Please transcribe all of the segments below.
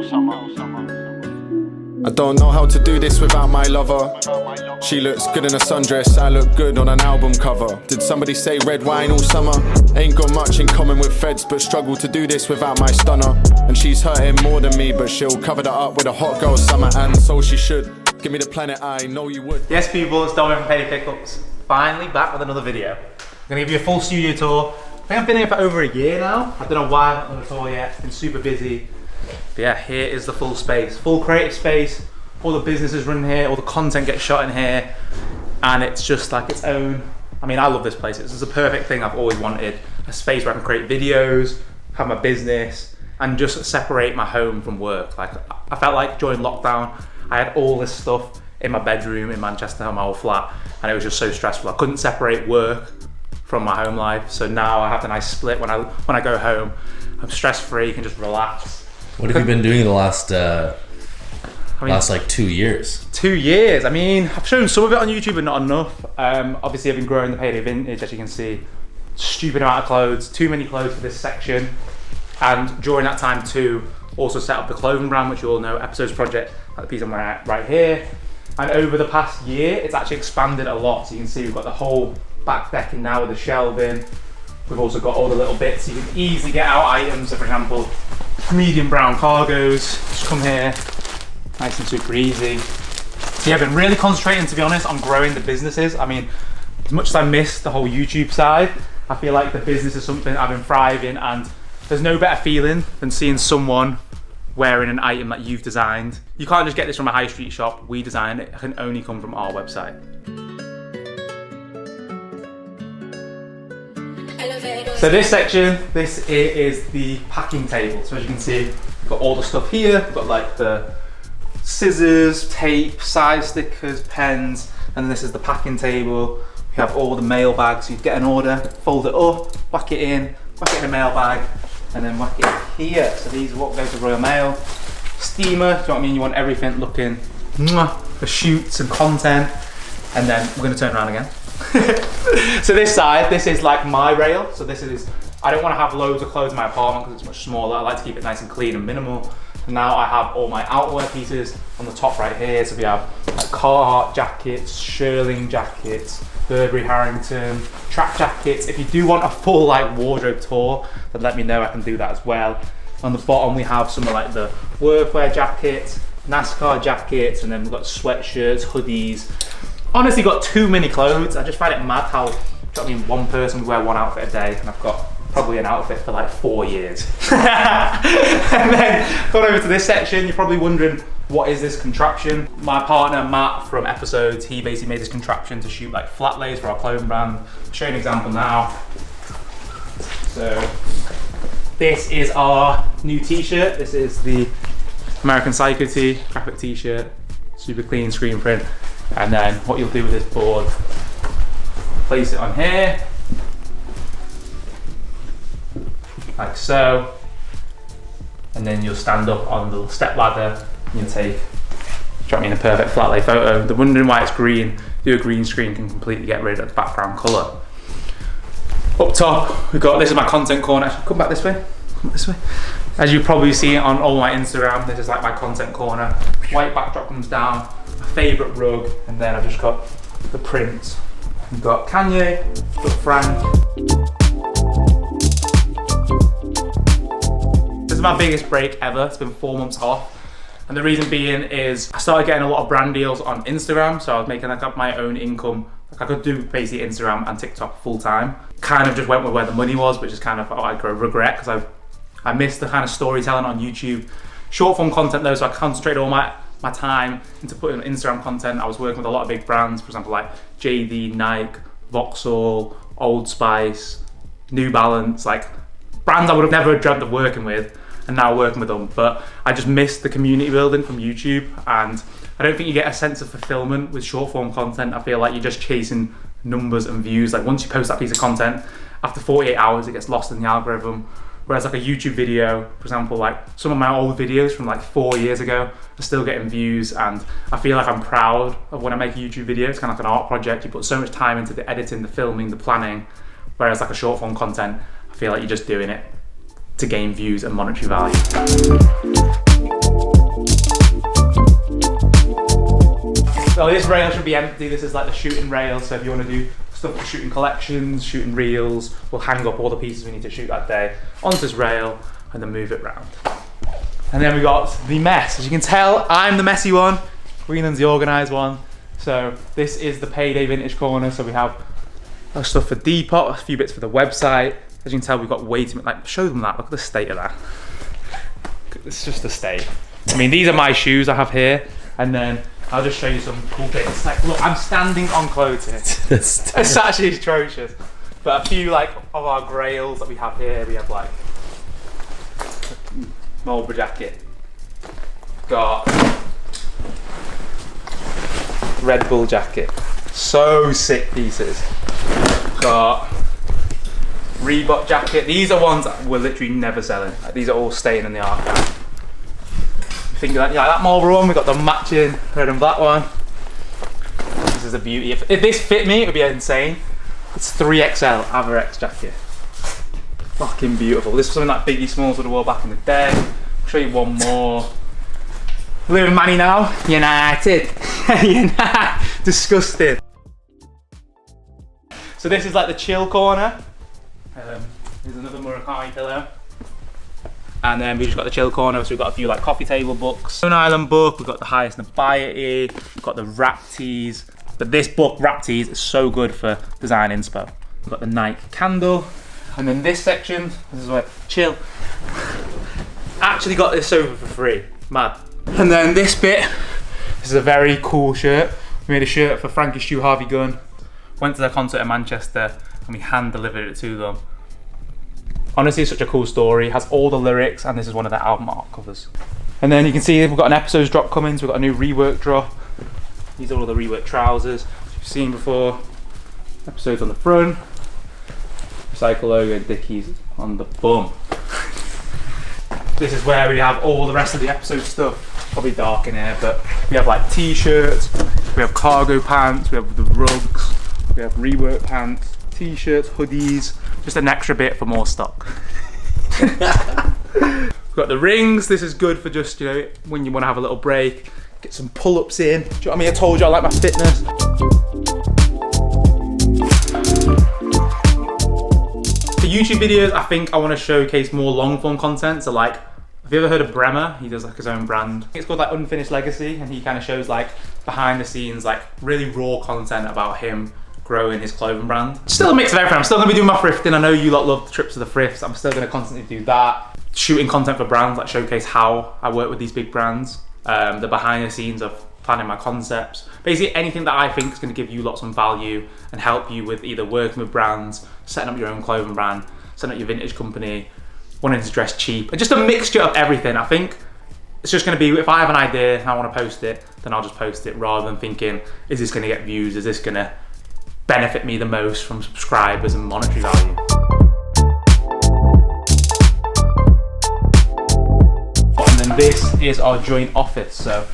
I don't know how to do this without my lover. She looks good in a sundress, I look good on an album cover. Did somebody say red wine all summer? Ain't got much in common with feds, but struggle to do this without my stunner. And she's hurting more than me, but she'll cover that up with a hot girl summer, and so she should. Give me the planet, I know you would. Yes people, it's Dominic from Payday Pickups. Finally back with another video. I'm gonna give you a full studio tour. I think I've been here for over a year now. I don't know why I've not done a tour yet, it's been super busy. But yeah, here is the full space, full creative space. All the businesses run here, all the content gets shot in here, and it's just like its own. I mean, I love this place. This is the perfect thing I've always wanted. A space where I can create videos, have my business, and just separate my home from work. Like, I felt like during lockdown, I had all this stuff in my bedroom in Manchester, in my old flat, and it was just so stressful. I couldn't separate work from my home life. So now I have a nice split. When I go home, I'm stress-free, can just relax. What have you been doing the last like 2 years? 2 years. I mean, I've shown some of it on YouTube, but not enough. Obviously, I've been growing the Payday Vintage, as you can see. Stupid amount of clothes, too many clothes for this section. And during that time too, also set up the clothing brand, which you all know, Episodes Project, like the piece I'm wearing right here. And over the past year, it's actually expanded a lot. So you can see we've got the whole back decking now with the shelving. We've also got all the little bits, so you can easily get out items. So for example, medium brown cargos, just come here. Nice and super easy. So yeah, I've been really concentrating, to be honest, on growing the businesses. I mean, as much as I miss the whole YouTube side, I feel like the business is something I've been thriving, and there's no better feeling than seeing someone wearing an item that you've designed. You can't just get this from a high street shop. We designed it. It can only come from our website. So this section, this is the packing table. So as you can see, we've got all the stuff here. We've got like the scissors, tape, size stickers, pens, and then this is the packing table. We have all the mail bags. So you get an order, fold it up, whack it in a mail bag, and then whack it here. So these are what goes to Royal Mail. Steamer, do you know what I mean? You want everything looking for shoots and content. And then we're gonna turn around again. So this side, this is like my rail. So this is, I don't want to have loads of clothes in my apartment because it's much smaller. I like to keep it nice and clean and minimal. Now I have all my outerwear pieces on the top right here. So we have like Carhartt jackets, Shirling jackets, Burberry Harrington, track jackets. If you do want a full like wardrobe tour, then let me know, I can do that as well. On the bottom we have some of like the workwear jackets, NASCAR jackets, and then we've got sweatshirts, hoodies. Honestly got too many clothes. I just find it mad how, I mean, one person would wear one outfit a day, and I've got probably an outfit for like 4 years. And then going over to this section, you're probably wondering, what is this contraption? My partner Matt from Episodes, he basically made this contraption to shoot like flat lays for our clothing brand. I'll show you an example now. So this is our new t-shirt. This is the American Psycho tee, graphic t-shirt, super clean screen print. And then what you'll do with this board, place it on here, like so, and then you'll stand up on the step ladder and you'll take, drop me in a perfect flat lay photo. They're wondering why it's green. Do a green screen can completely get rid of the background colour. Up top, we've got, this is my content corner. Actually, come back this way, come this way. As you probably see on all my Instagram, this is like my content corner. White backdrop comes down, my favourite rug, and then I've just got the prints. We've got Kanye, we've got Frank. This is my biggest break ever. It's been 4 months off. And the reason being is I started getting a lot of brand deals on Instagram. So I was making like up my own income. Like I could do basically Instagram and TikTok full time. Kind of just went with where the money was, which is kind of, I regret, because I missed the kind of storytelling on YouTube. Short form content though, so I concentrated all my time into putting Instagram content. I was working with a lot of big brands, for example like JD, Nike, Vauxhall, Old Spice, New Balance, like brands I would have never dreamt of working with, and now working with them. But I just missed the community building from YouTube, and I don't think you get a sense of fulfillment with short form content. I feel like you're just chasing numbers and views. Like once you post that piece of content, after 48 hours it gets lost in the algorithm. Whereas like a YouTube video, for example, like some of my old videos from like 4 years ago are still getting views, and I feel like I'm proud of when I make a YouTube video. It's kind of like an art project. You put so much time into the editing, the filming, the planning, whereas like a short form content, I feel like you're just doing it to gain views and monetary value. So this rail should be empty. This is like the shooting rail. So if you want to do stuff for shooting collections, shooting reels, we'll hang up all the pieces we need to shoot that day onto this rail and then move it round. And then we got the mess. As you can tell, I'm the messy one. Greenland's the organised one. So this is the Payday Vintage corner. So we have stuff for Depop, a few bits for the website. As you can tell, we've got way too much. Like, show them that. Look at the state of that. It's just the state. I mean, these are my shoes I have here, and then I'll just show you some cool bits. Like, look, I'm standing on clothes here. It's actually atrocious. But a few like of our grails that we have here. We have like Marlborough jacket. Got Red Bull jacket. So sick pieces. Got Reebok jacket. These are ones that we're literally never selling. Like, these are all staying in the archive. Think like that Marlborough one, we got the matching red and black one. This is a beauty. If this fit me, it would be insane. It's 3XL Averex jacket. Fucking beautiful. This was something like Biggie Smalls would have worn back in the day. I'll show you one more. Live in Manny now. United. United. Disgusting. So this is like the chill corner. Here's another Murakami pillow. And then we've just got the chill corner, so we've got a few like coffee table books. Stone Island book, we've got the Highest Nobiety, we've got the Rap Tees. But this book, Rap Tees, is so good for design inspo. We've got the Nike candle. And then this section, this is where chill. Actually got this sofa for free, mad. And then this bit, this is a very cool shirt. We made a shirt for Frankie Stu Harvey Gunn. Went to their concert in Manchester and we hand delivered it to them. Honestly, it's such a cool story. It has all the lyrics, and this is one of their album art covers. And then you can see we've got an episodes drop coming, so we've got a new rework drop. These are all the rework trousers you've seen before. Episodes on the front. Recycle logo, Dickies on the bum. This is where we have all the rest of the episode stuff. Probably dark in here, but we have like t-shirts, we have cargo pants, we have the rugs, we have rework pants, t-shirts, hoodies, just an extra bit for more stock. We've got the rings. This is good for just, you know, when you want to have a little break, get some pull-ups in. Do you know what I mean? I told you I like my fitness. For YouTube videos, I think I want to showcase more long-form content. So like, have you ever heard of Bremer? He does like his own brand. It's called like Unfinished Legacy, and he kind of shows like behind the scenes, like really raw content about him growing his clothing brand. Still a mix of everything. I'm still gonna be doing my thrifting. I know you lot love the trips to the thrifts. I'm still gonna constantly do that. Shooting content for brands, like showcase how I work with these big brands. The behind the scenes of planning my concepts. Basically anything that I think is gonna give you lots of value and help you with either working with brands, setting up your own clothing brand, setting up your vintage company, wanting to dress cheap. Just a mixture of everything. I think it's just gonna be, if I have an idea and I wanna post it, then I'll just post it rather than thinking, is this gonna get views? Is this gonna benefit me the most from subscribers and monetary value? And then this is our joint office. So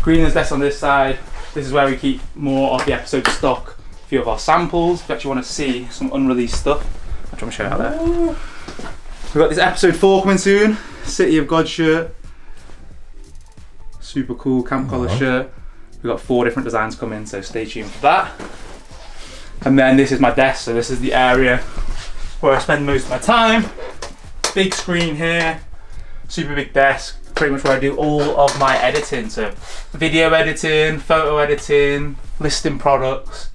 Greenland's desk on this side. This is where we keep more of the episode stock, a few of our samples. If you actually want to see some unreleased stuff, I'm trying to show you out there. We've got this episode 4 coming soon. City of God shirt. Super cool camp collar shirt. We've got 4 different designs coming, so stay tuned for that. And then this is my desk, so this is the area where I spend most of my time. Big screen here, super big desk, pretty much where I do all of my editing. So video editing, photo editing, listing products,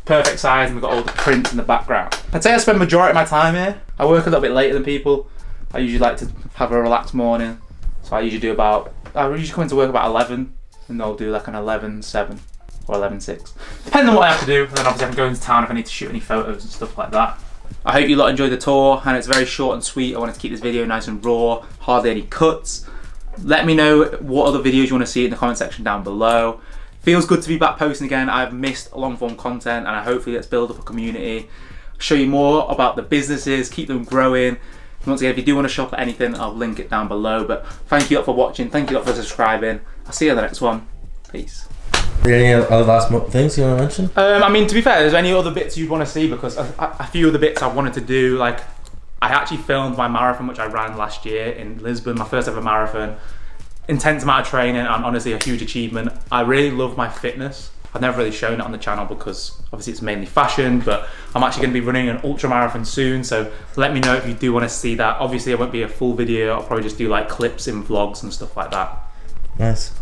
perfect size, and we've got all the prints in the background. I'd say I spend the majority of my time here. I work a little bit later than people. I usually like to have a relaxed morning. So I usually come into work about 11, and they'll do like an 11:7. Or 11:6, depending on what I have to do. And then obviously I can go into town if I need to shoot any photos and stuff like that. I hope you lot enjoyed the tour, and it's very short and sweet. I wanted to keep this video nice and raw, hardly any cuts. Let me know what other videos you want to see in the comment section down below. Feels good to be back posting again. I've missed long form content, and hopefully let's build up a community, show you more about the businesses, keep them growing. And once again, if you do want to shop at anything, I'll link it down below. But thank you lot for watching, thank you lot for subscribing. I'll see you on the next one. Peace. Any other last things you want to mention? I mean, to be fair, there's any other bits you'd want to see, because a few of the bits I wanted to do, like I actually filmed my marathon which I ran last year in Lisbon, my first ever marathon. intense amount of training and honestly a huge achievement. I really love my fitness. I've never really shown it on the channel because obviously it's mainly fashion, but I'm actually going to be running an ultra marathon soon, so let me know if you do want to see that. Obviously it won't be a full video, I'll probably just do like clips in vlogs and stuff like that. Nice.